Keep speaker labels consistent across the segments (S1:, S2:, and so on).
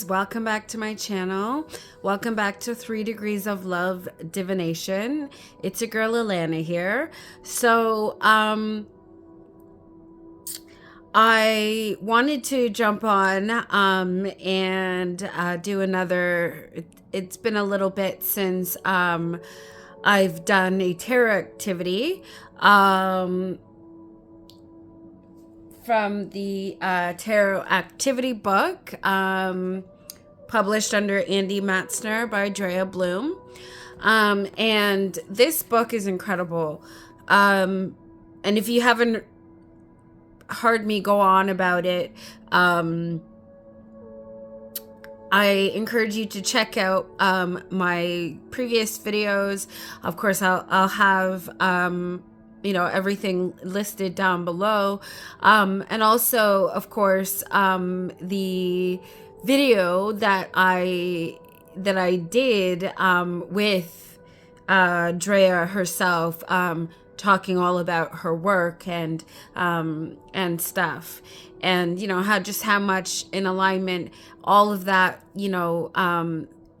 S1: welcome back to my channel. Welcome back to 3 Degrees of Love Divination. It's your girl Alana here. So I wanted to jump on and do another. It's been a little bit since I've done a tarot activity from the Tarot Activity book, published under Andy Matzner by Drea Bloom. And this book is incredible. And if you haven't heard me go on about it, I encourage you to check out my previous videos. Of course, I'll have everything listed down below, and also, of course, the video that I did with Drea herself, talking all about her work and stuff, and how much in alignment all of that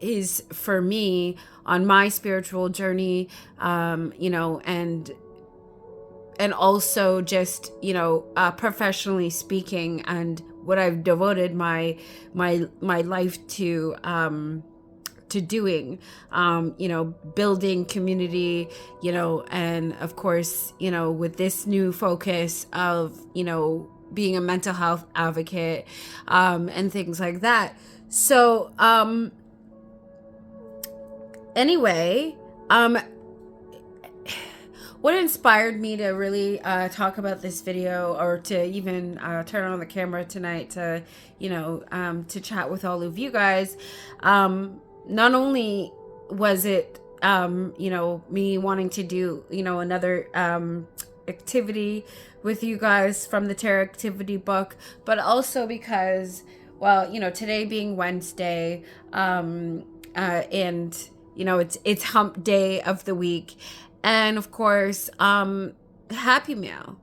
S1: is for me on my spiritual journey, and also just professionally speaking, and what I've devoted my life to doing, building community, and of course, with this new focus of, being a mental health advocate, and things like that. So, anyway, what inspired me to really talk about this video, or to even turn on the camera tonight to, to chat with all of you guys, not only was it, me wanting to do, another activity with you guys from the Tarot Activity book, but also because, well, today being Wednesday, and, it's hump day of the week. And of course, Happy Meal.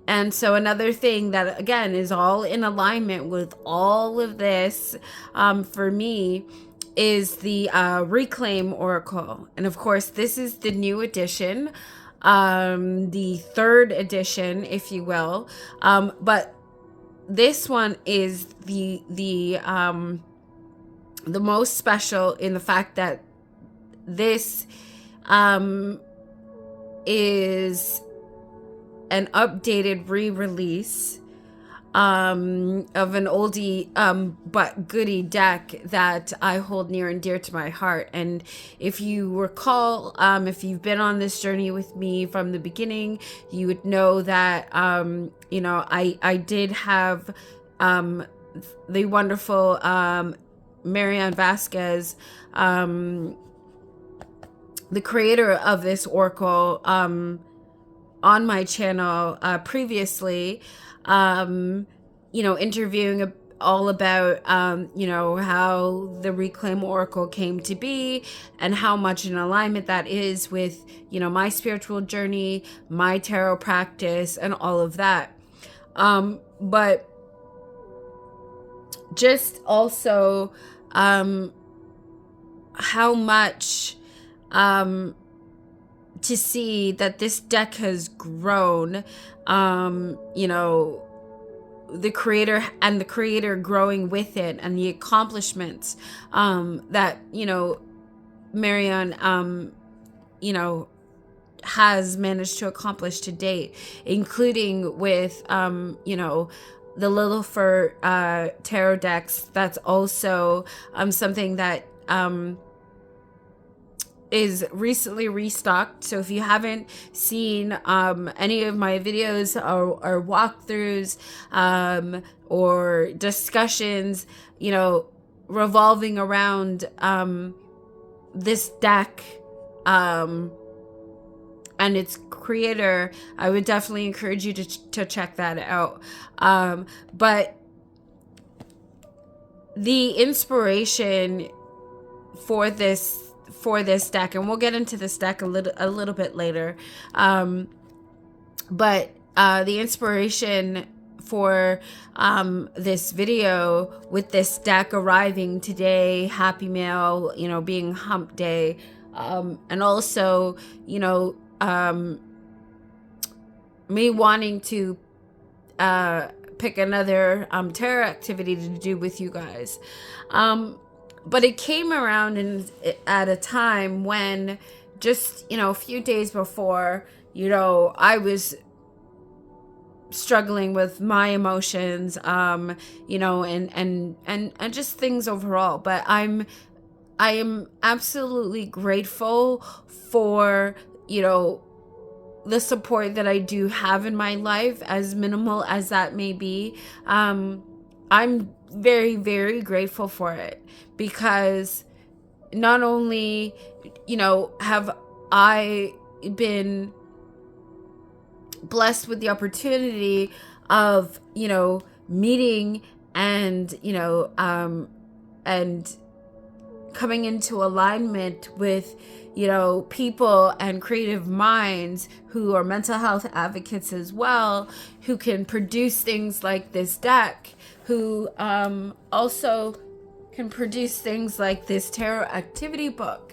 S1: And so another thing that, again, is all in alignment with all of this, for me, is the Reclaim Oracle. And of course, this is the new edition, the third edition, if you will. But this one is the most special in the fact that this is an updated re-release of an oldie but goodie deck that I hold near and dear to my heart. And if you recall, if you've been on this journey with me from the beginning, you would know that I did have the wonderful Marianne Vasquez, the creator of this oracle, on my channel previously, interviewing all about, how the Reclaim Oracle came to be, and how much in alignment that is with, my spiritual journey, my tarot practice, and all of that. But just also, how much, to see that this deck has grown, the creator growing with it, and the accomplishments that Marianne has managed to accomplish to date, including with the Little Fur tarot decks. That's also something that is recently restocked. So if you haven't seen any of my videos or walkthroughs, or discussions, revolving around this deck and its creator, I would definitely encourage you to check that out. But the inspiration for this deck, and we'll get into this deck a little bit later, but the inspiration for this video with this deck arriving today, happy mail, being hump day, and also, me wanting to pick another tarot activity to do with you guys. But it came around at a time when just, a few days before, I was struggling with my emotions, and just things overall. But I am absolutely grateful for, the support that I do have in my life, as minimal as that may be. I'm very, very grateful for it, because not only, have I been blessed with the opportunity of, meeting and, and coming into alignment with, people and creative minds who are mental health advocates as well, who can produce things like this deck, who also can produce things like this tarot activity book.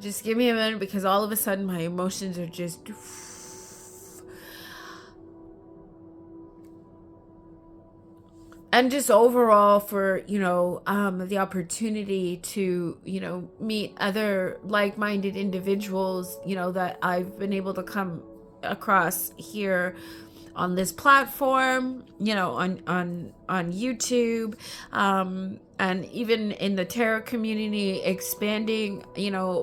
S1: Just give me a minute, because all of a sudden my emotions are just... And just overall for, the opportunity to, meet other like-minded individuals, that I've been able to come across here on this platform, on YouTube, and even in the tarot community, expanding,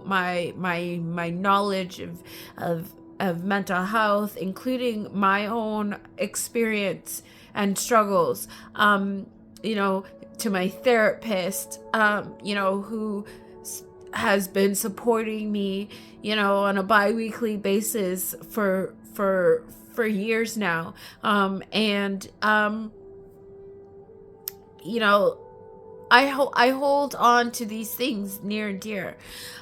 S1: my knowledge of mental health, including my own experience and struggles, to my therapist, who has been supporting me, on a bi-weekly basis for years now. I hold on to these things near and dear.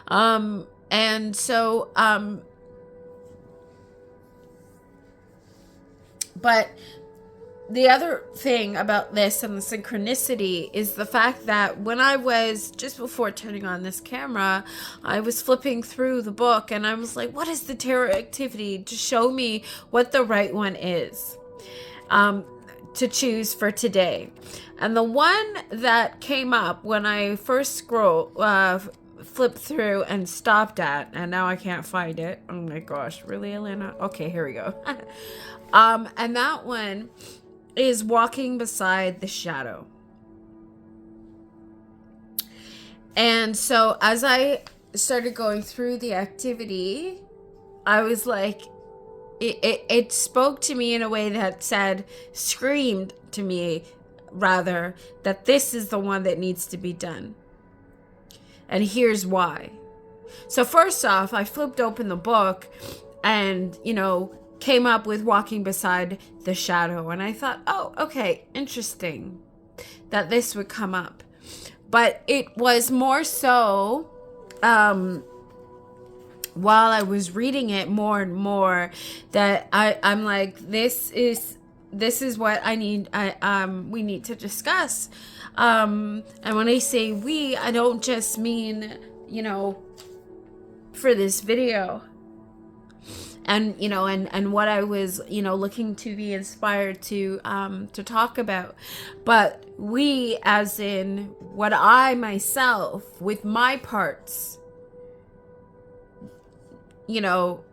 S1: And so, but the other thing about this and the synchronicity is the fact that when I was, just before turning on this camera, I was flipping through the book and I was like, what is the tarot activity to show me what the right one is to choose for today? And the one that came up when I first flipped through and stopped at, and now I can't find it. Oh my gosh, really, Elena? Okay, here we go. And that one is Walking Beside the Shadow. And so as I started going through the activity, I was like, it spoke to me in a way that screamed to me rather, that this is the one that needs to be done. And here's why. So first off, I flipped open the book and, came up with Walking Beside the Shadow. And I thought, oh, okay, interesting that this would come up. But it was more so, while I was reading it more and more, that I'm like, this is what I need. We need to discuss. And when I say we, I don't just mean, for this video. And, and what I was, looking to be inspired to talk about. But we, as in what I myself, with my parts, and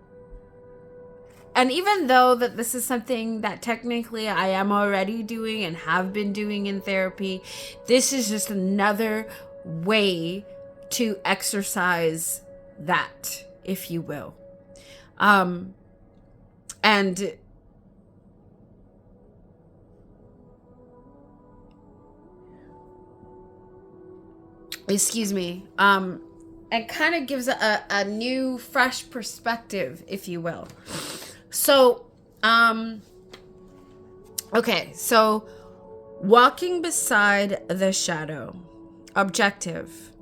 S1: even though that this is something that technically I am already doing and have been doing in therapy, this is just another way to exercise that, if you will. And excuse me, and kind of gives a new, fresh perspective, if you will. So, okay, so Walking Beside the Shadow. Objective: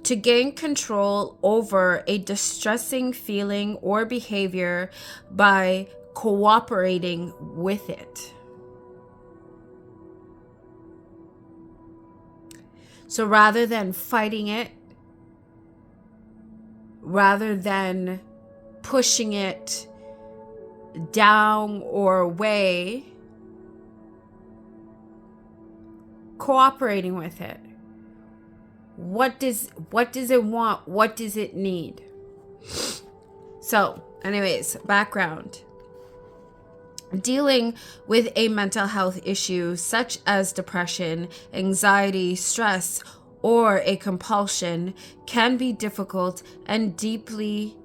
S1: to gain control over a distressing feeling or behavior by cooperating with it. So rather than fighting it, rather than pushing it down or away, cooperating with it. What does it want? What does it need? So, anyways, background. Dealing with a mental health issue such as depression, anxiety, stress, or a compulsion can be difficult and deeply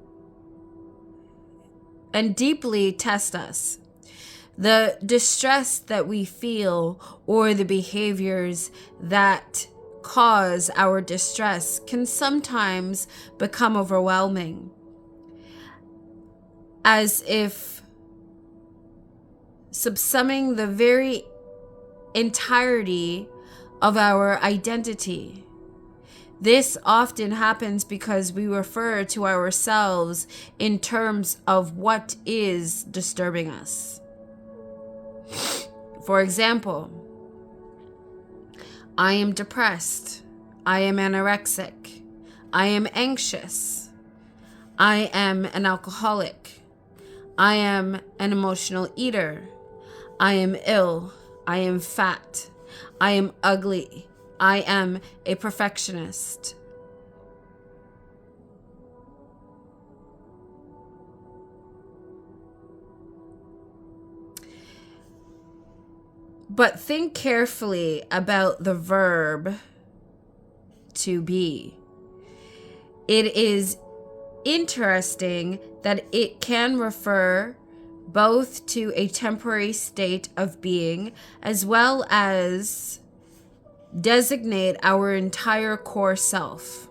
S1: test us. The distress that we feel or the behaviors that cause our distress can sometimes become overwhelming, as if subsuming the very entirety of our identity. This often happens because we refer to ourselves in terms of what is disturbing us. For example, I am depressed. I am anorexic. I am anxious. I am an alcoholic. I am an emotional eater. I am ill. I am fat. I am ugly. I am a perfectionist. But think carefully about the verb to be. It is interesting that it can refer both to a temporary state of being as well as designate our entire core self.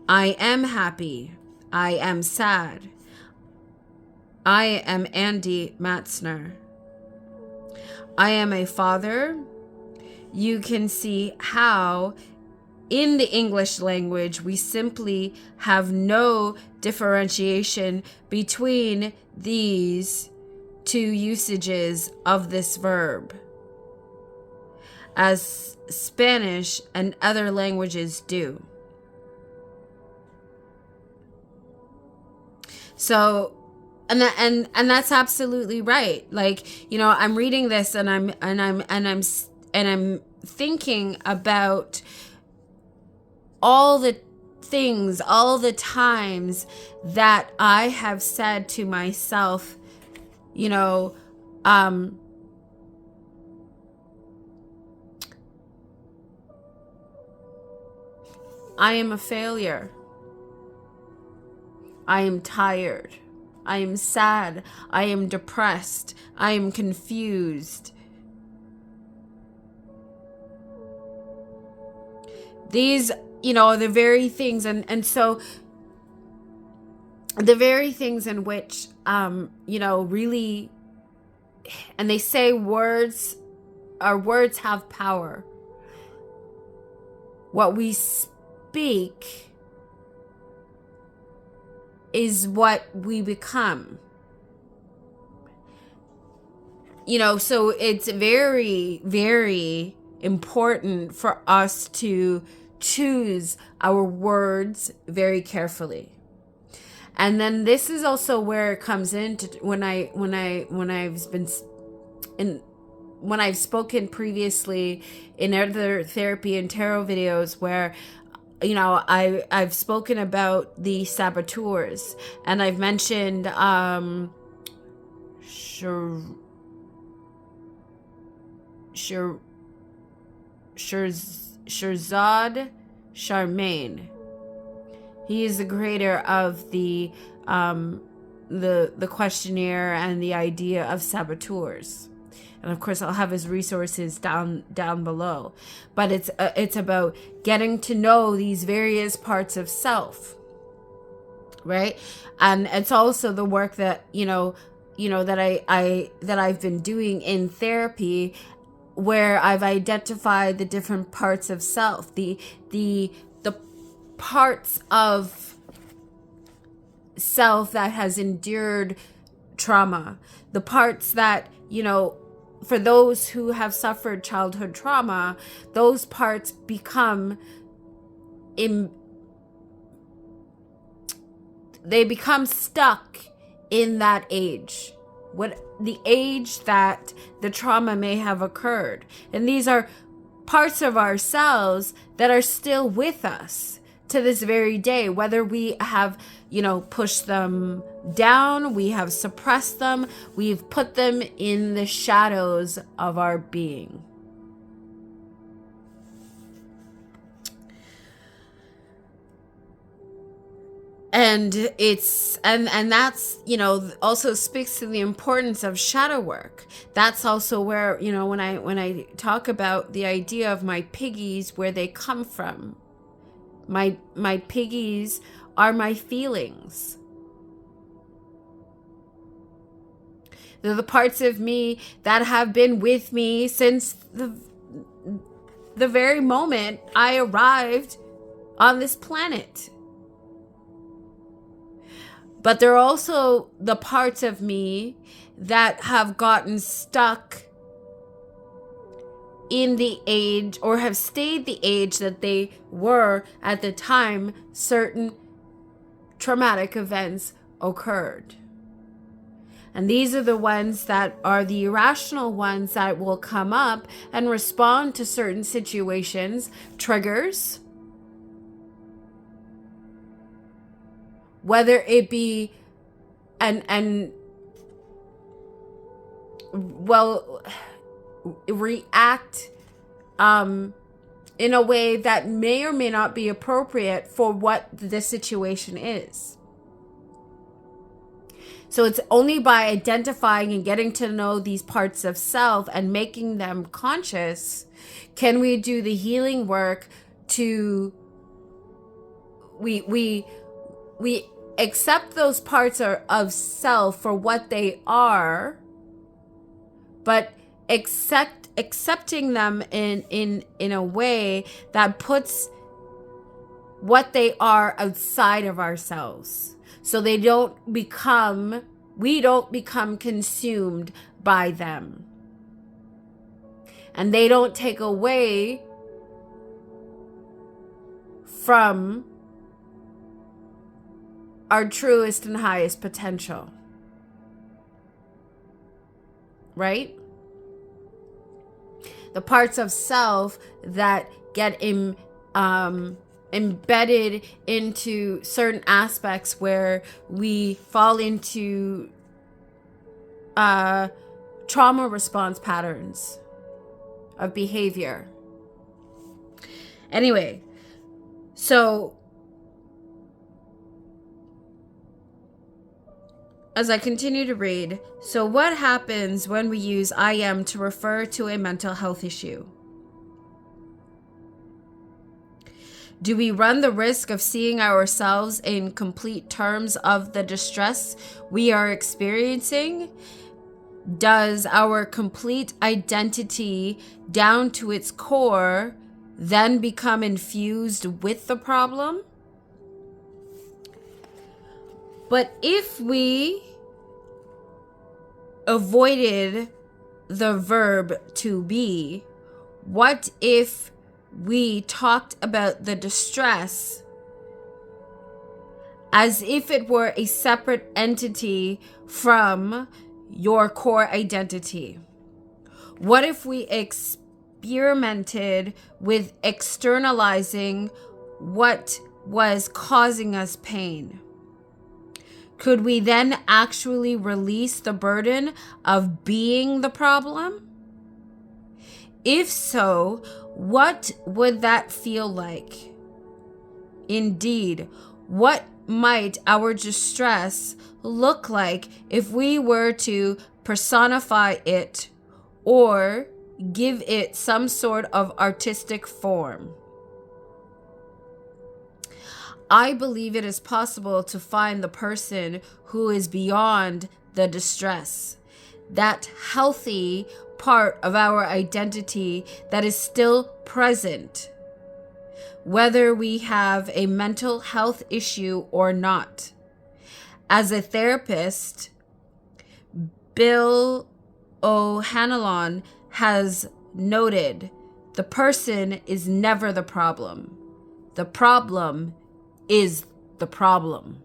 S1: I am happy. I am sad. I am Andy Matzner. I am a father. You can see how in the English language we simply have no differentiation between these two usages of this verb, as Spanish and other languages do. So, and that's absolutely right. Like, you know, I'm reading this and I'm thinking about all the things, all the times that I have said to myself, you know, I am a failure. I am tired. I am sad. I am depressed. I am confused. These, you know, the very things, and so the very things in which, you know, really, and they say words, our words have power. What we speak is what we become. You know, so it's very, very important for us to choose our words very carefully. And then this is also where it comes into when I've spoken previously in other therapy and tarot videos where, you know, I've spoken about the saboteurs, and I've mentioned Shirzad Charmaine. He is the creator of the questionnaire and the idea of saboteurs. And of course, I'll have his resources down below. But it's about getting to know these various parts of self, right? And it's also the work that that I've been doing in therapy where I've identified the different parts of self, the parts of self that has endured trauma, the parts that, for those who have suffered childhood trauma, those parts become stuck in that age, the age that the trauma may have occurred. And these are parts of ourselves that are still with us to this very day, whether we have, pushed them down, we have suppressed them, we've put them in the shadows of our being. And that's, also speaks to the importance of shadow work. That's also where, when I talk about the idea of my piggies, where they come from. My piggies are my feelings. They're the parts of me that have been with me since the very moment I arrived on this planet. But they're also the parts of me that have gotten stuck in the age, or have stayed the age that they were at the time certain traumatic events occurred. And these are the ones that are the irrational ones that will come up and respond to certain situations, triggers, whether it be react in a way that may or may not be appropriate for what the situation is. So it's only by identifying and getting to know these parts of self and making them conscious can we do the healing work to we accept those parts of self for what they are, but accepting them in a way that puts what they are outside of ourselves, so we don't become consumed by them, and they don't take away from our truest and highest potential. Right? The parts of self that get embedded into certain aspects where we fall into trauma response patterns of behavior. Anyway, so as I continue to read, so what happens when we use I am to refer to a mental health issue? Do we run the risk of seeing ourselves in complete terms of the distress we are experiencing? Does our complete identity down to its core then become infused with the problem? But if we avoided the verb to be, what if we talked about the distress as if it were a separate entity from your core identity? What if we experimented with externalizing what was causing us pain? Could we then actually release the burden of being the problem? If so, what would that feel like? Indeed, what might our distress look like if we were to personify it or give it some sort of artistic form? I believe it is possible to find the person who is beyond the distress, that healthy part of our identity that is still present, whether we have a mental health issue or not. As a therapist, Bill O'Hanlon has noted, the person is never the problem. The problem is the problem.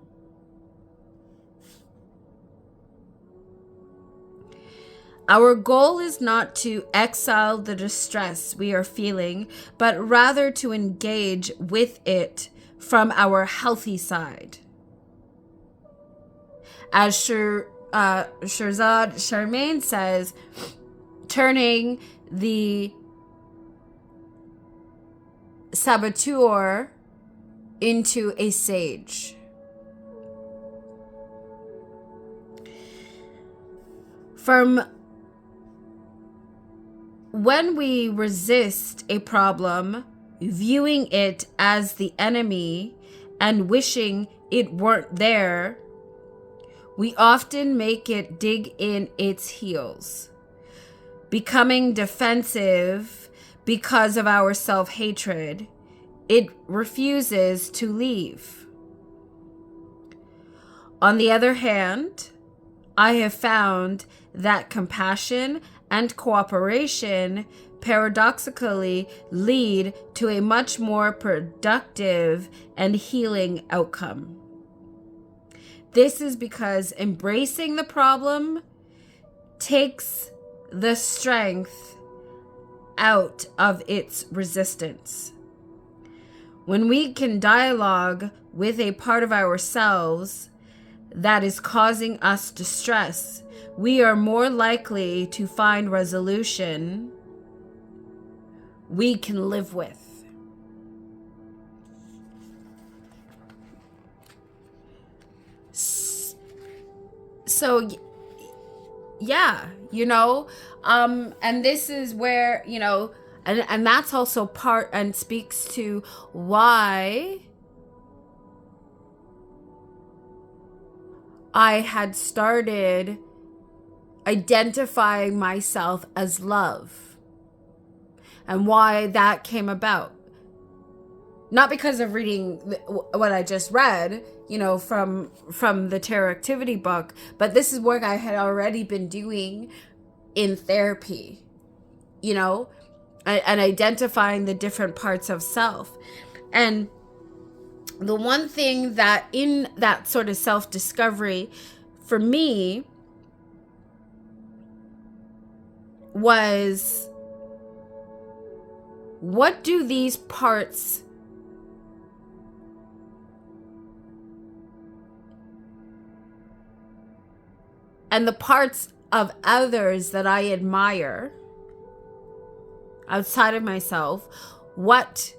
S1: Our goal is not to exile the distress we are feeling, but rather to engage with it from our healthy side. As Shirzad Charmaine says, turning the saboteur into a sage. From when we resist a problem, viewing it as the enemy and wishing it weren't there, we often make it dig in its heels, becoming defensive because of our self-hatred. It refuses to leave. On the other hand, I have found that compassion and cooperation paradoxically lead to a much more productive and healing outcome. This is because embracing the problem takes the strength out of its resistance. When we can dialogue with a part of ourselves that is causing us distress, we are more likely to find resolution we can live with. So, yeah, and this is where, and that's also part and speaks to why I had started identifying myself as love and why that came about. Not because of reading what I just read, from the Tarot Activity book, but this is work I had already been doing in therapy, and identifying the different parts of self. And the one thing that in that sort of self-discovery for me was, what do these parts and the parts of others that I admire outside of myself, what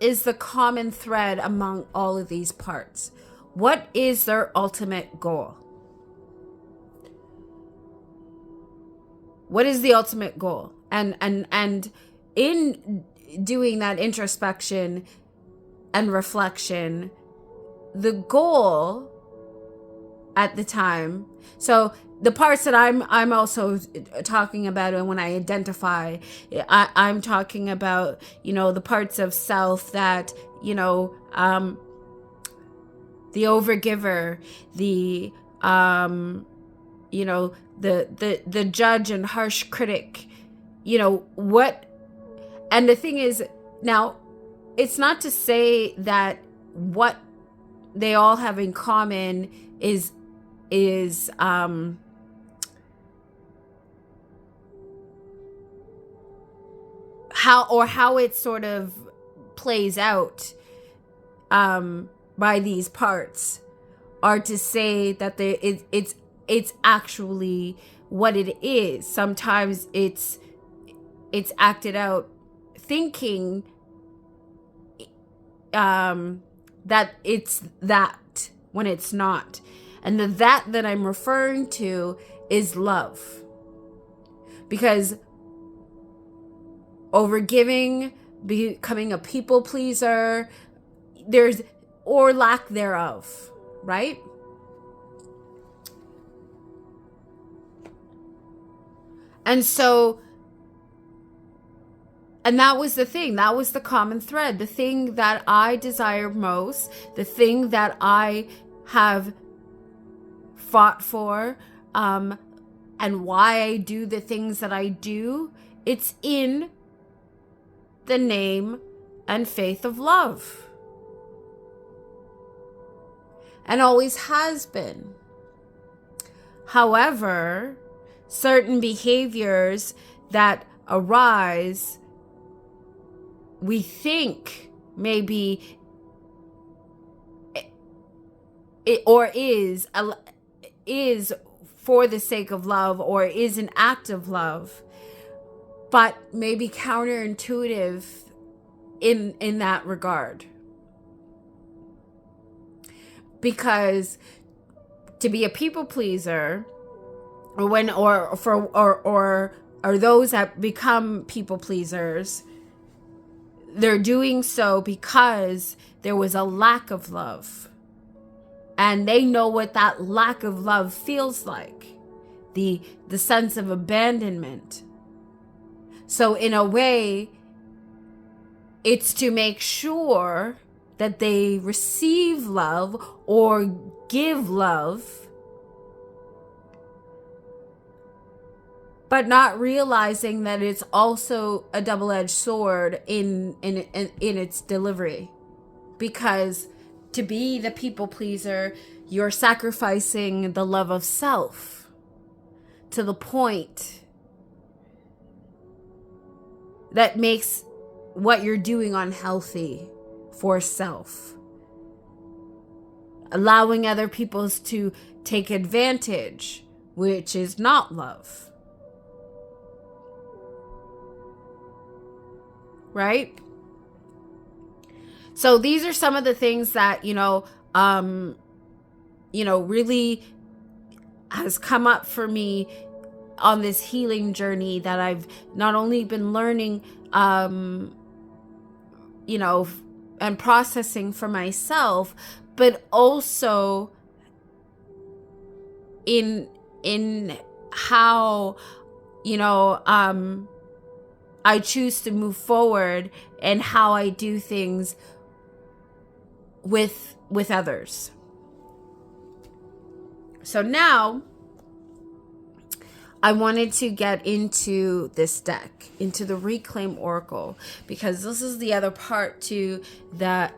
S1: is the common thread among all of these parts? What is their ultimate goal? What is the ultimate goal? And in doing that introspection and reflection, the goal at the time, so the parts that I'm also talking about, and when I identify, I'm talking about, the parts of self that, the overgiver, the the judge and harsh critic, what, and the thing is, now, it's not to say that what they all have in common is how it sort of plays out by these parts, are to say that it's actually what it is. Sometimes it's acted out thinking that it's that when it's not. And that I'm referring to is love. Because overgiving, becoming a people pleaser, or lack thereof, right? And so, and that was the thing. That was the common thread. The thing that I desire most, the thing that I have fought for, and why I do the things that I do, it's in the name and faith of love. And always has been. However, certain behaviors that arise, we think maybe it or is for the sake of love, or is an act of love, but maybe counterintuitive in that regard. Because to be a people pleaser, or those that become people pleasers, they're doing so because there was a lack of love. And they know what that lack of love feels like. The sense of abandonment. So in a way, it's to make sure that they receive love or give love, but not realizing that it's also a double-edged sword in its delivery. Because to be the people pleaser, you're sacrificing the love of self to the point that makes what you're doing unhealthy for self. Allowing other people to take advantage, which is not love. Right? So these are some of the things that, really has come up for me on this healing journey that I've not only been learning, and processing for myself, but also in how, I choose to move forward and how I do things with others. So now I wanted to get into this deck, into the Reclaim Oracle, because this is the other part to the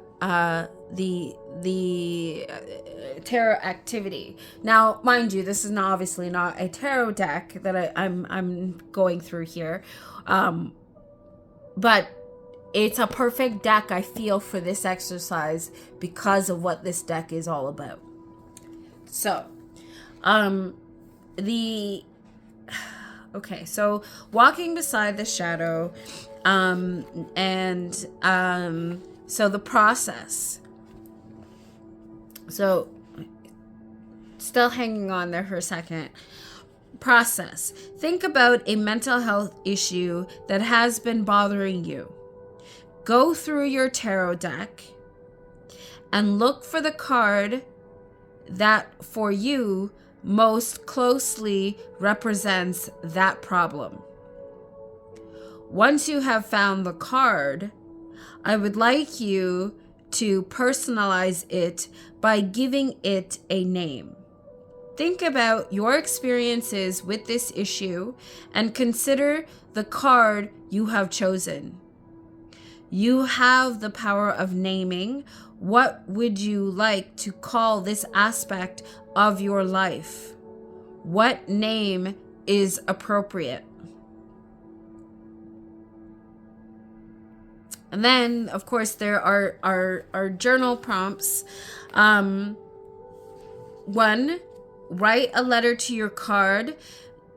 S1: tarot activity. Now, mind you, this is obviously not a tarot deck that I'm going through here, but it's a perfect deck, I feel, for this exercise because of what this deck is all about. So, so walking beside the shadow, so the process. So, still hanging on there for a second. Process. Think about a mental health issue that has been bothering you. Go through your tarot deck and look for the card that for you most closely represents that problem. Once you have found the card, I would like you to personalize it by giving it a name. Think about your experiences with this issue and consider the card you have chosen. You have the power of naming. What would you like to call this aspect of your life? What name is appropriate? And then, of course, there are journal prompts. 1, write a letter to your card.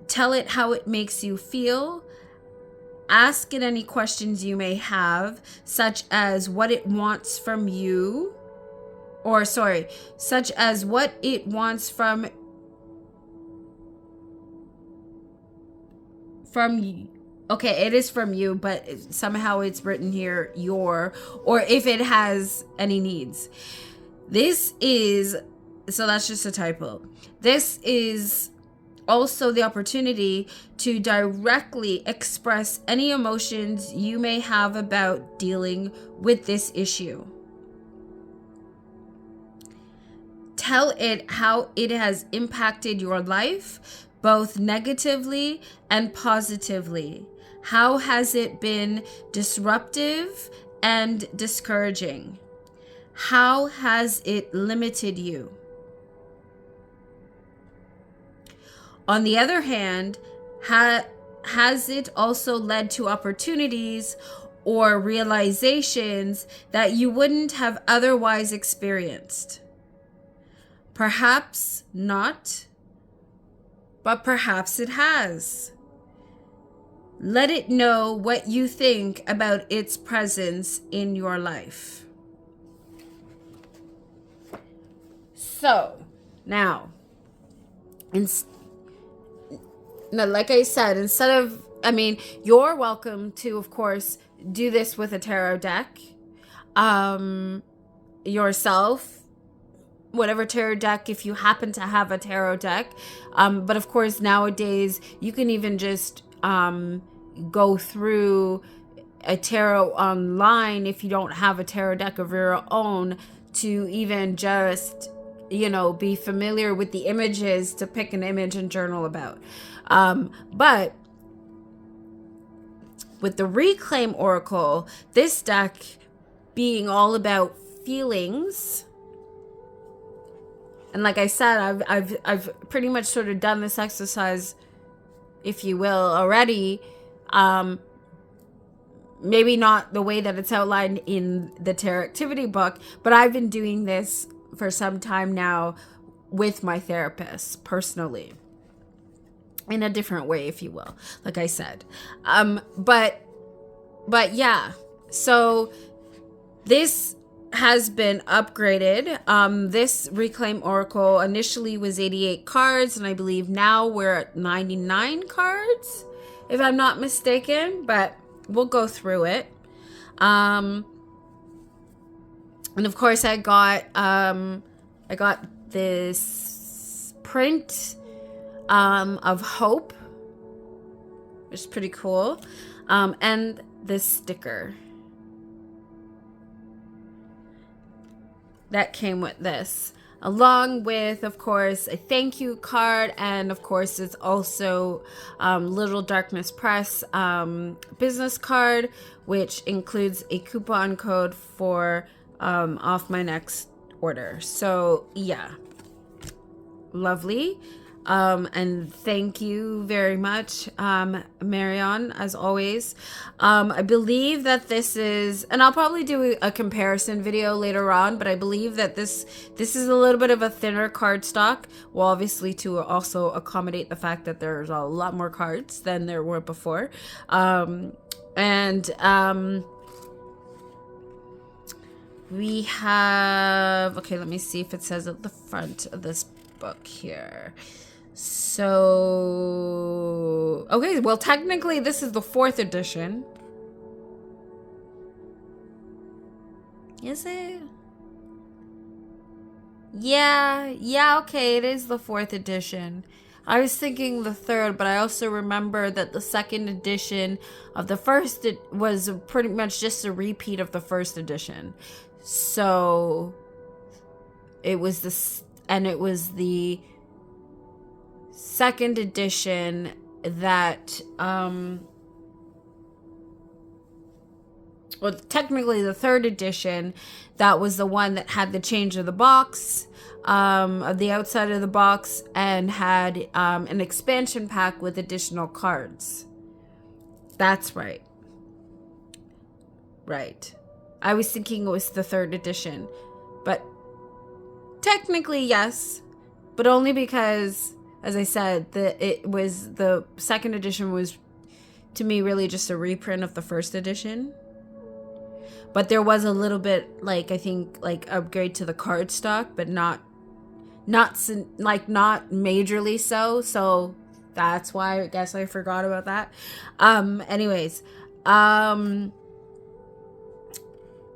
S1: Tell it how it makes you feel. Ask it any questions you may have, such as what it wants from you. Such as what it wants from you. Okay, it is from you, but somehow it's written here or if it has any needs. So that's just a typo. This is also the opportunity to directly express any emotions you may have about dealing with this issue. Tell it how it has impacted your life, both negatively and positively. How has it been disruptive and discouraging? How has it limited you? On the other hand, has it also led to opportunities or realizations that you wouldn't have otherwise experienced? Perhaps not, but perhaps it has. Let it know what you think about its presence in your life. So, now, like I said, you're welcome to, of course, do this with a tarot deck yourself, whatever tarot deck, if you happen to have a tarot deck. But of course, nowadays, you can even just go through a tarot online if you don't have a tarot deck of your own, to even just, be familiar with the images to pick an image and journal about. But with the Reclaim Oracle, this deck being all about feelings, and like I said, I've pretty much sort of done this exercise, if you will, already. Maybe not the way that it's outlined in the tarot activity book, but I've been doing this for some time now with my therapist personally, in a different way, if you will, like I said. But yeah, so this has been upgraded. This Reclaim Oracle initially was 88 cards, and I believe now we're at 99 cards, if I'm not mistaken, but we'll go through it. And of course I got this print of hope, which is pretty cool, and this sticker that came with this, along with, of course, a thank you card, and of course it's also Little Darkness Press business card, which includes a coupon code for off my next order. So yeah, lovely. And thank you very much, Marion, as always. I believe that this is, and I'll probably do a comparison video later on, but I believe that this is a little bit of a thinner card stock. Well, obviously to also accommodate the fact that there's a lot more cards than there were before. We have, okay, let me see if it says at the front of this book here. So, okay, well, technically this is the 4th edition. Is it? Yeah, okay, it is the 4th edition. I was thinking the 3rd, but I also remember that the 2nd edition of the 1st was pretty much just a repeat of the 1st edition. So it was the 2nd edition that well, technically the 3rd edition, that was the one that had the change of the box, of the outside of the box, and had an expansion pack with additional cards. That's right. Right. I was thinking it was the 3rd edition, but technically yes, but only because, as I said, the 2nd edition was, to me, really just a reprint of the 1st edition. But there was a little bit, I think, upgrade to the card stock, but not majorly so. So that's why I guess I forgot about that. Anyways,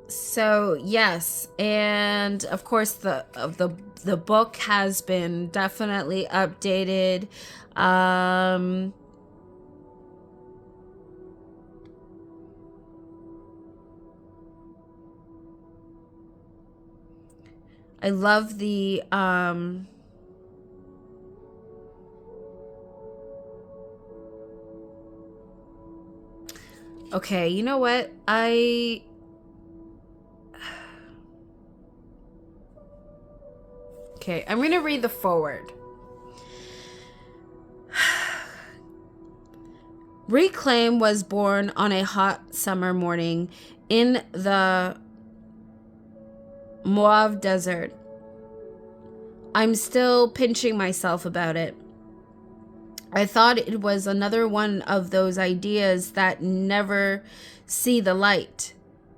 S1: So yes, and of course the book has been definitely updated. I love the okay, you know what? Okay, I'm going to read the foreword. Reclaim was born on a hot summer morning in the Moab Desert. I'm still pinching myself about it. I thought it was another one of those ideas that never see the light.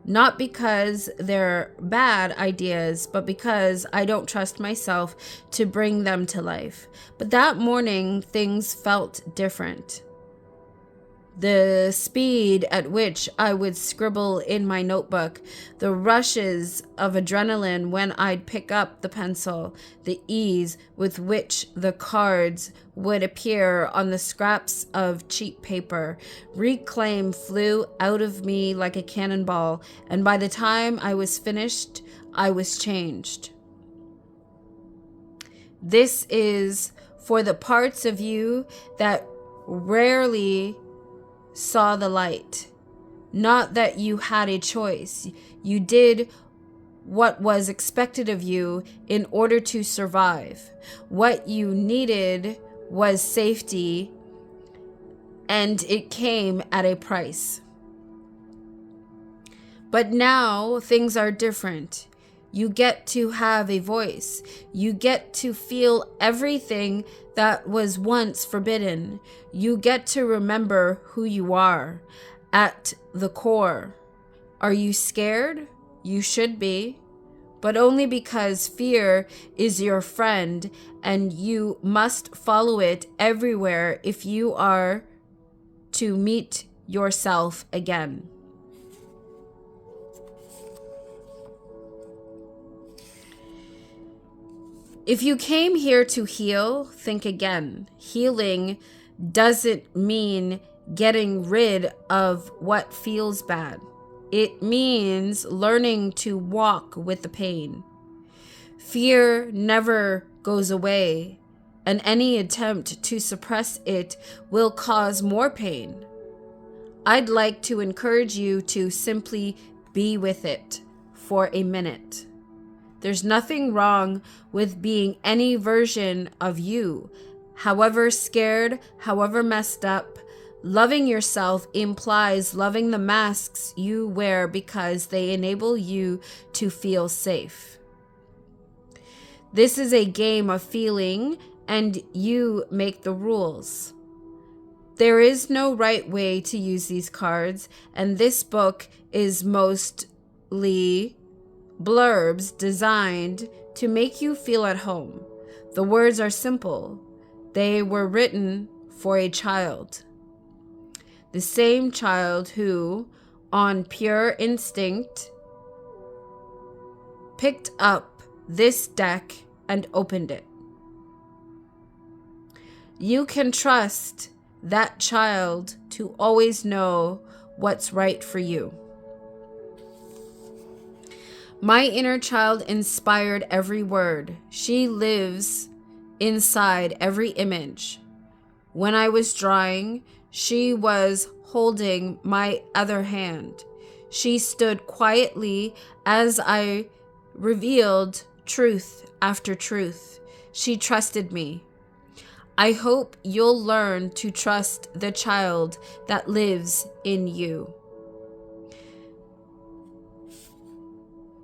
S1: Not because they're bad ideas, but because I don't trust myself to bring them to life. But that morning, things felt different. The speed at which I would scribble in my notebook, the rushes of adrenaline when I'd pick up the pencil, the ease with which the cards would appear on the scraps of cheap paper. Reclaim flew out of me like a cannonball, and by the time I was finished, I was changed. This is for the parts of you that rarely saw the light. Not that you had a choice. You did what was expected of you in order to survive. What you needed was safety, and it came at a price. But now things are different. You get to have a voice. You get to feel everything that was once forbidden. You get to remember who you are at the core. Are you scared? You should be, but only because fear is your friend and you must follow it everywhere if you are to meet yourself again. If you came here to heal, think again. Healing doesn't mean getting rid of what feels bad. It means learning to walk with the pain. Fear never goes away, and any attempt to suppress it will cause more pain. I'd like to encourage you to simply be with it for a minute. There's nothing wrong with being any version of you, however scared, however messed up. Loving yourself implies loving the masks you wear because they enable you to feel safe. This is a game of feeling, and you make the rules. There is no right way to use these cards, and this book is mostly blurbs designed to make you feel at home. The words are simple. They were written for a child. The same child who, on pure instinct, picked up this deck and opened it. You can trust that child to always know what's right for you. My inner child inspired every word. She lives inside every image. When I was drawing, she was holding my other hand. She stood quietly as I revealed truth after truth. She trusted me. I hope you'll learn to trust the child that lives in you.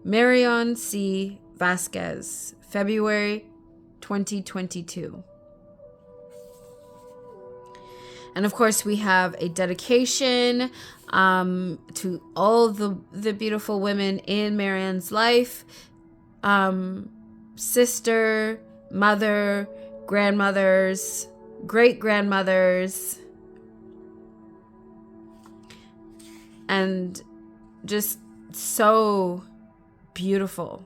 S1: Marion C. Vasquez, February 2022. And of course, we have a dedication to all the beautiful women in Marion's life. Sister, mother, grandmothers, great-grandmothers, and just so beautiful.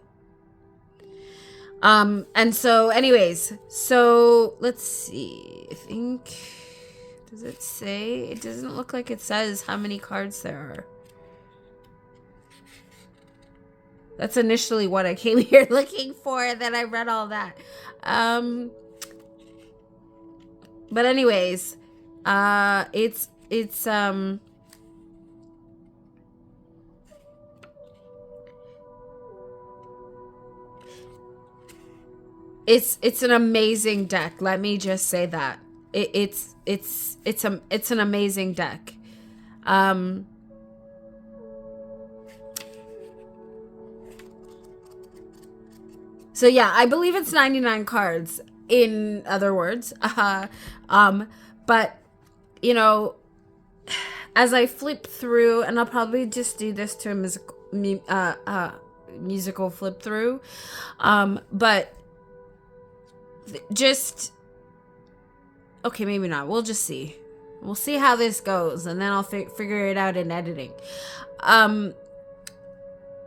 S1: And so anyways, so let's see. I think, does it say? It doesn't look like it says how many cards there are. That's initially what I came here looking for, and then I read all that. But anyways, it's an amazing deck. Let me just say that. It's an amazing deck. So yeah, I believe it's 99 cards, in other words. But you know, as I flip through, and I'll probably just do this to a musical flip through, but just, okay, maybe not. We'll just see. We'll see how this goes, and then I'll figure it out in editing.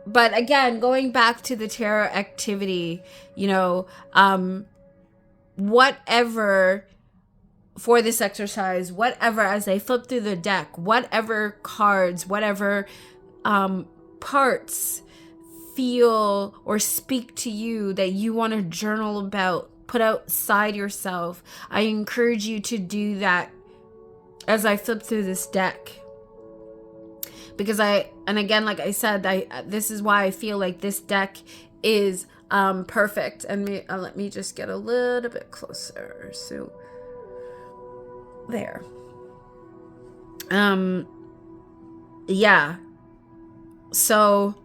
S1: But again, going back to the tarot activity, you know, whatever for this exercise, whatever, as I flip through the deck, whatever cards, whatever parts feel or speak to you that you want to journal about, put outside yourself, I encourage you to do that as I flip through this deck. Because and again, like I said, this is why I feel like this deck is perfect. And let me just get a little bit closer. So there. Yeah. So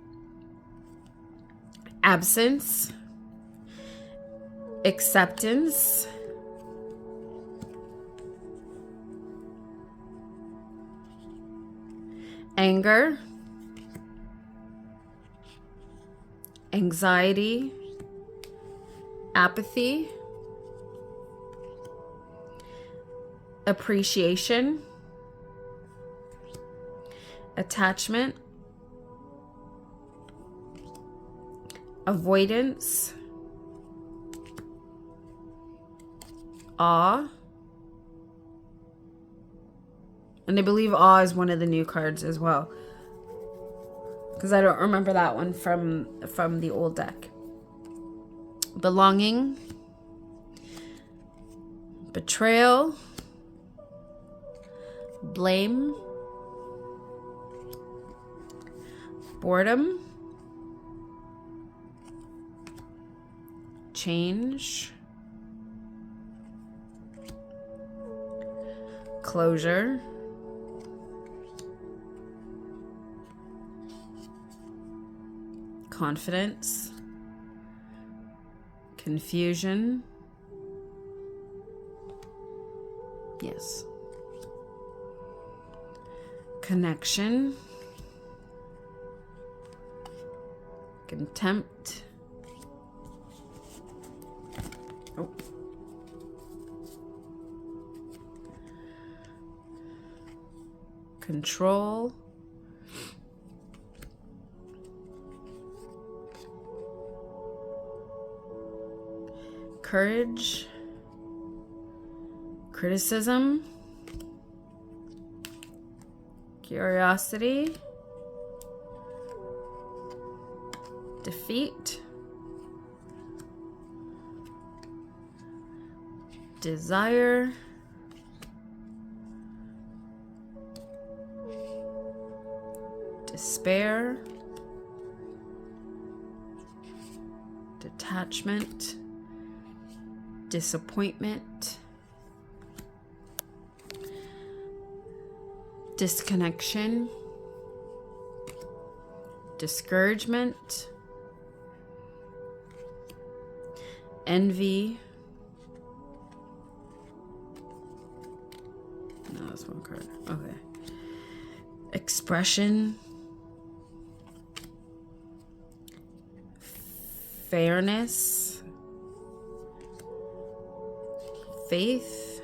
S1: absence, acceptance, anger, anxiety, apathy, appreciation, attachment, avoidance, awe. And I believe awe is one of the new cards as well, because I don't remember that one from the old deck. Belonging, betrayal, blame, boredom, change, closure, confidence, confusion, yes, connection, contempt, oh, control, courage, criticism, curiosity, defeat, desire, despair, detachment, disappointment, disconnection, discouragement, envy. No, that's one card. Okay. Expression, fairness, faith,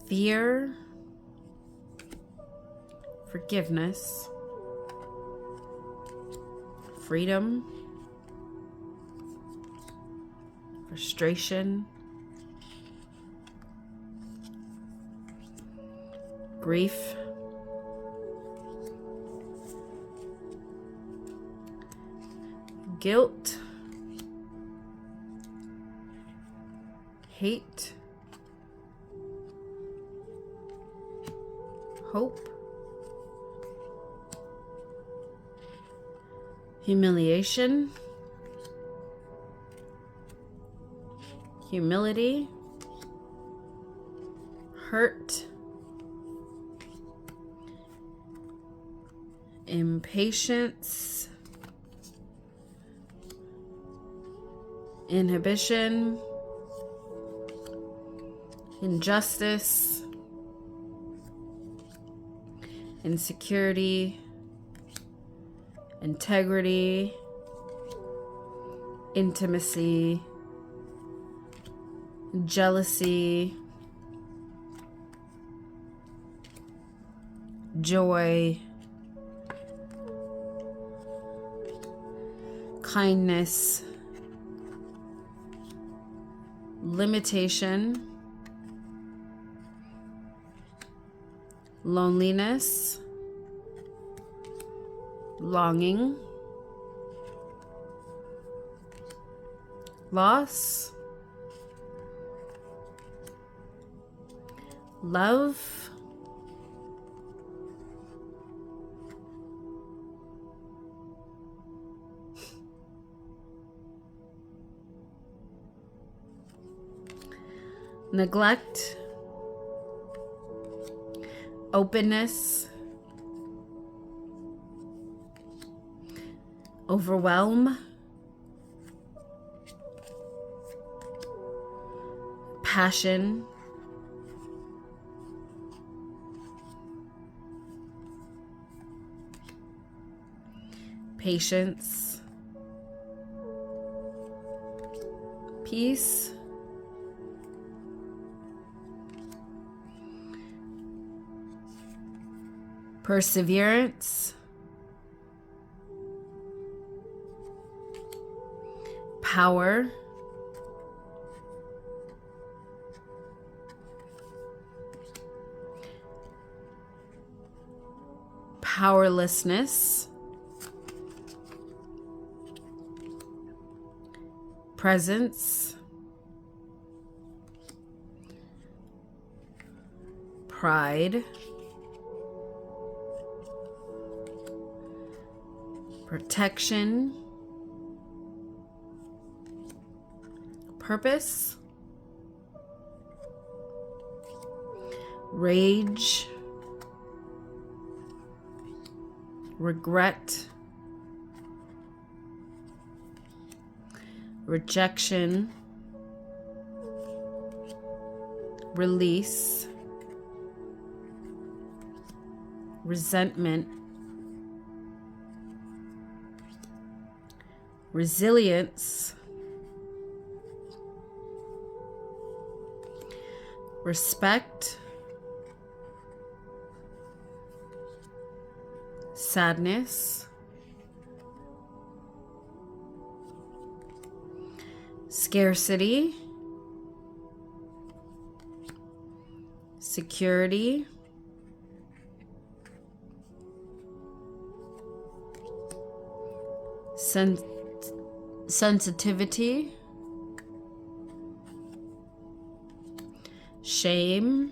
S1: fear, forgiveness, freedom, frustration, grief, guilt, hate, hope, humiliation, humility, hurt, impatience, inhibition, injustice, insecurity, integrity, intimacy, jealousy, joy, kindness, limitation, loneliness, longing, loss, love, neglect, openness, overwhelm, passion, patience, peace, perseverance, power, powerlessness, presence, pride, protection, purpose, rage, regret, rejection, release, resentment, resilience, respect, sadness, scarcity, security, sensitivity, shame,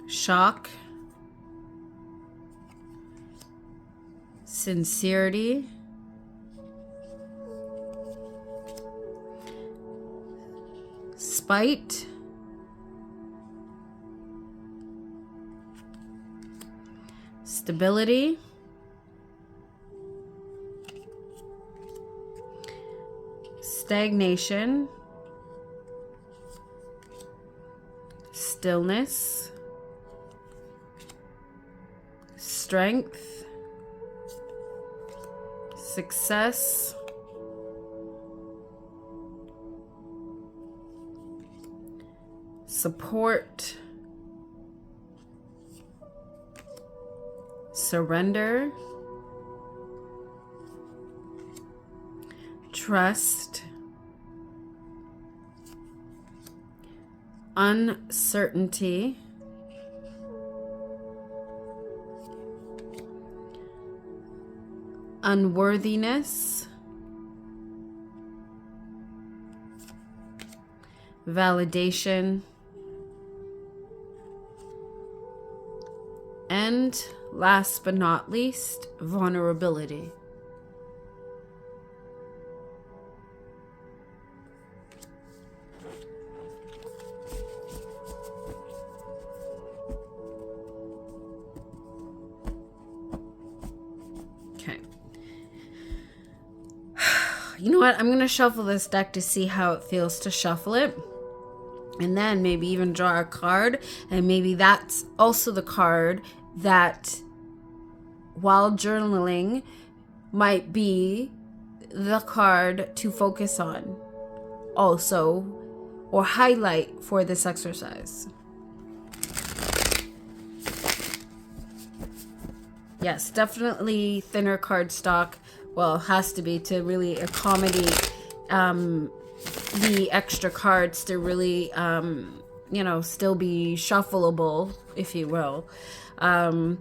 S1: shock, sincerity, spite, stability, stagnation, stillness, strength, success, support, surrender, trust, uncertainty, unworthiness, validation, and last but not least, vulnerability. Okay. You know what? I'm going to shuffle this deck to see how it feels to shuffle it. And then maybe even draw a card. And maybe that's also the card that, while journaling, might be the card to focus on also, or highlight for this exercise. Yes, definitely thinner cardstock. Well, has to be to really accommodate the extra cards to really, you know, still be shuffleable, if you will. And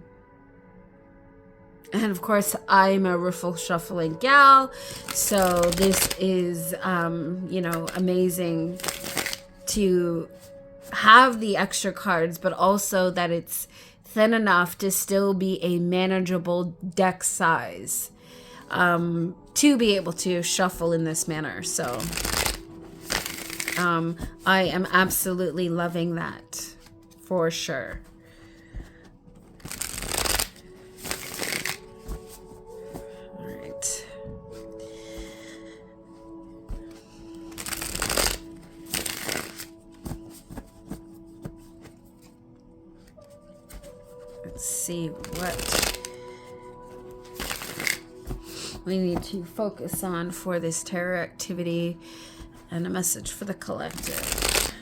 S1: of course, I'm a riffle shuffling gal, so this is, you know, amazing to have the extra cards, but also that it's thin enough to still be a manageable deck size. To be able to shuffle in this manner. So I am absolutely loving that for sure. All right. Let's see what we need to focus on for this tarot activity, and a message for the collective.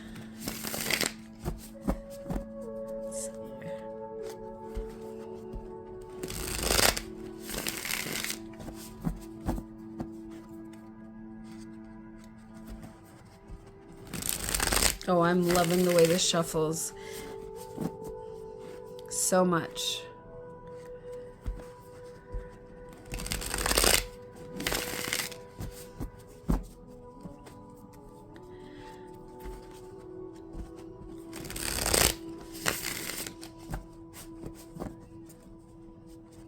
S1: Oh, I'm loving the way this shuffles so much.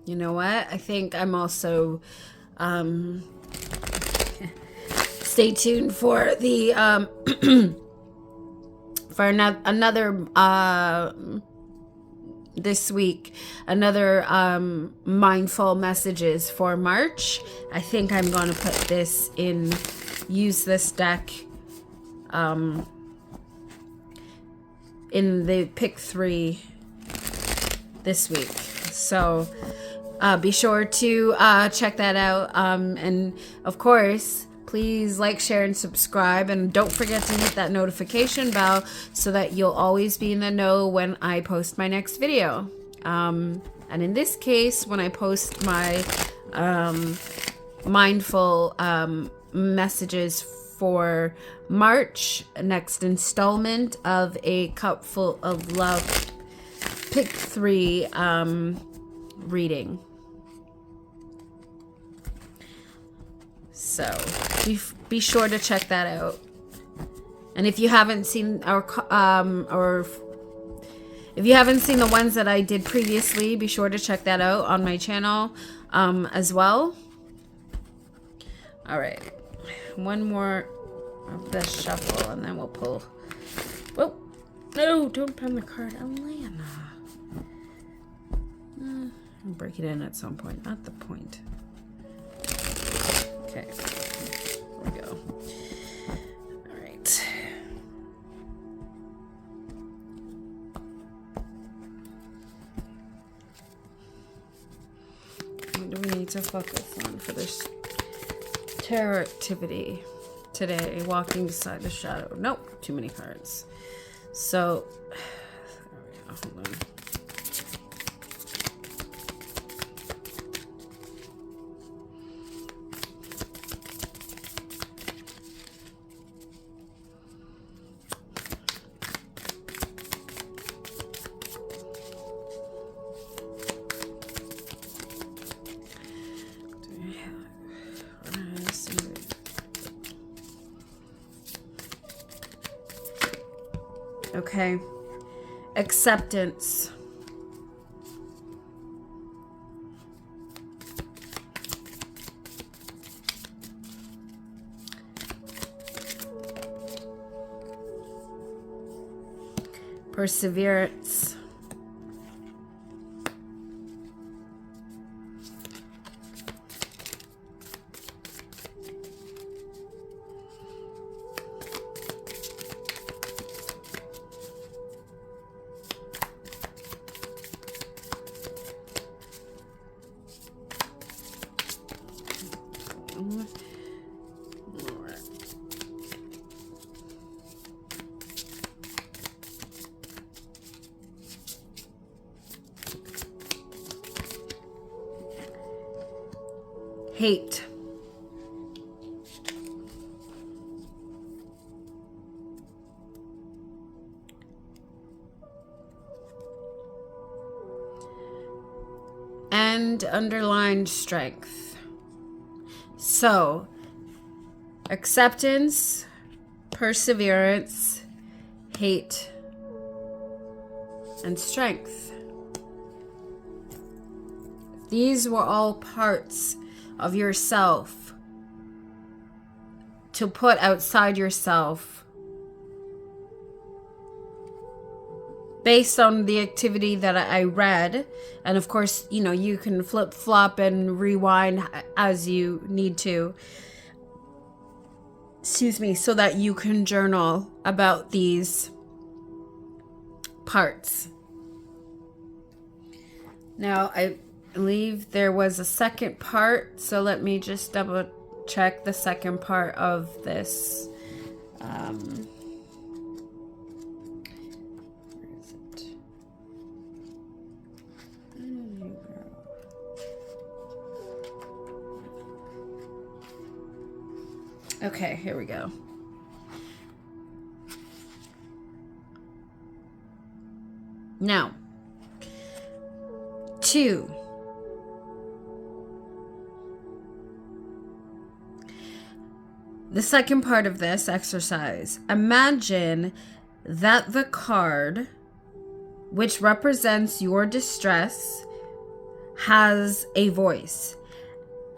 S1: You know what? I think I'm also, stay tuned for the, for another, this week, another, mindful messages for March. I think I'm going to put this in, use this deck, in the pick 3 this week. So, be sure to check that out. And of course, please like, share, and subscribe. And don't forget to hit that notification bell so that you'll always be in the know when I post my next video. And in this case, when I post my mindful messages for March, next installment of A Cup Full of Love pick 3 reading. So be sure to check that out. And if you haven't seen our or if you haven't seen the ones that I did previously, be sure to check that out on my channel as well. All right, one more of this shuffle, and then we'll pull. Whoa! No, don't pen the card, Elena. I'll break it in at some point, not the point. Okay, here we go. All right. What do we need to focus on for this tarot activity today? Walking beside the shadow. Nope, too many cards. So, hold on. Okay. Acceptance. Perseverance. Hate. And underlined strength. So, acceptance, perseverance, hate, and strength. These were all parts of yourself to put outside yourself based on the activity that I read. And of course, you know, you can flip flop and rewind as you need to. Excuse me, so that you can journal about these parts. Now, I believe there was a second part, so let me just double check the second part of this. Where is it? Okay, here we go. Now, 2. The second part of this exercise, imagine that the card, which represents your distress, has a voice,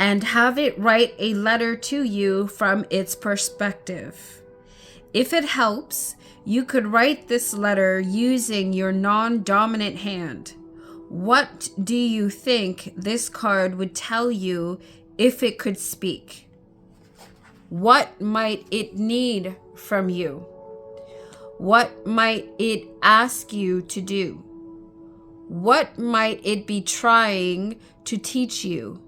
S1: and have it write a letter to you from its perspective. If it helps, you could write this letter using your non-dominant hand. What do you think this card would tell you if it could speak? What might it need from you? What might it ask you to do? What might it be trying to teach you,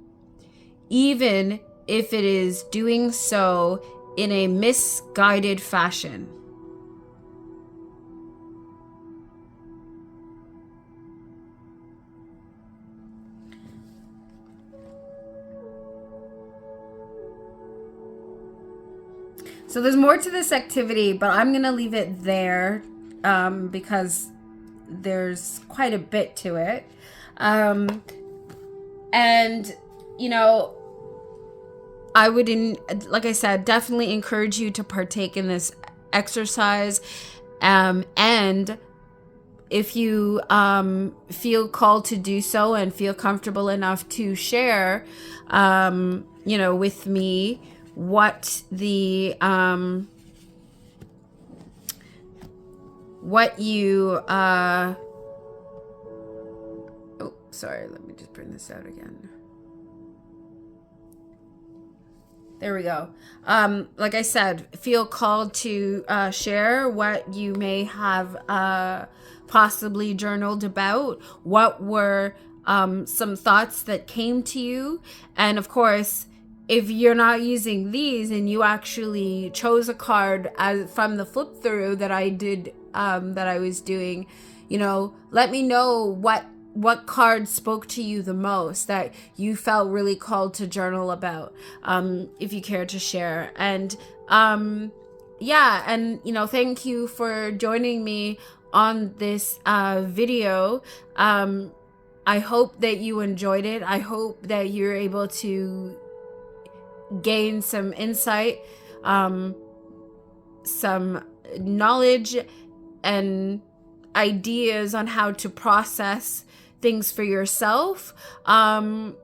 S1: even if it is doing so in a misguided fashion? So there's more to this activity, but I'm going to leave it there because there's quite a bit to it. And, you know, I would, like I said, definitely encourage you to partake in this exercise. And if you feel called to do so and feel comfortable enough to share, you know, with me what the what you oh, sorry, let me just bring this out again. There we go. Like I said, feel called to share what you may have possibly journaled about. What were some thoughts that came to you? And of course, if you're not using these and you actually chose a card from the flip through that I did, that I was doing, let me know what card spoke to you the most, that you felt really called to journal about, if you care to share. And thank you for joining me on this video. I hope that you enjoyed it. I hope that you're able to gain some insight, some knowledge and ideas on how to process things for yourself, through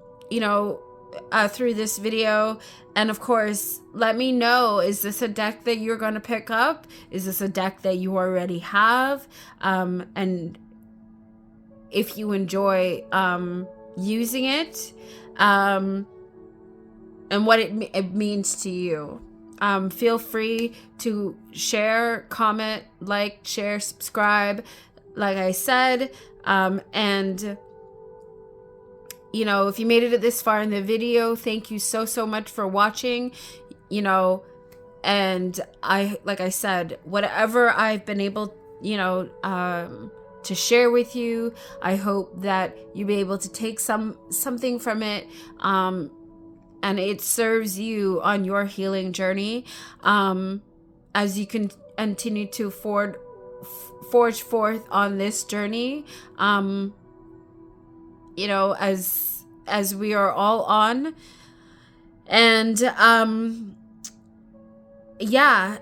S1: this video. And of course, let me know, is this a deck that you're going to pick up? Is this a deck that you already have? And if you enjoy using it, and what it means to you. Feel free to share, comment, like, share, subscribe, like I said. And if you made it this far in the video, thank you so much for watching. And like I said, whatever I've been able, to share with you, I hope that you'll be able to take something from it, and it serves you on your healing journey, as you can continue to forge forth on this journey, as we are all on. And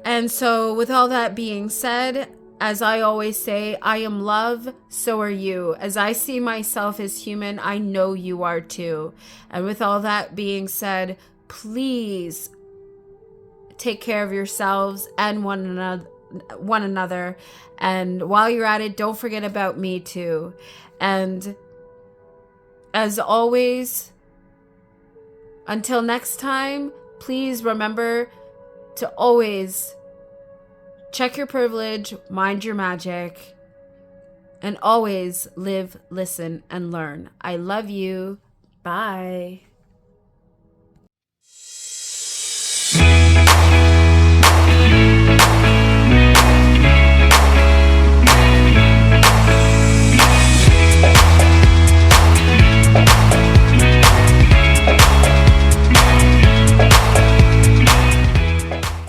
S1: and so with all that being said, as I always say, I am love, so are you. As I see myself as human, I know you are too. And with all that being said, please take care of yourselves and one another. And while you're at it, don't forget about me too. And as always, until next time, please remember to always check your privilege, mind your magic, and always live, listen, and learn. I love you. Bye.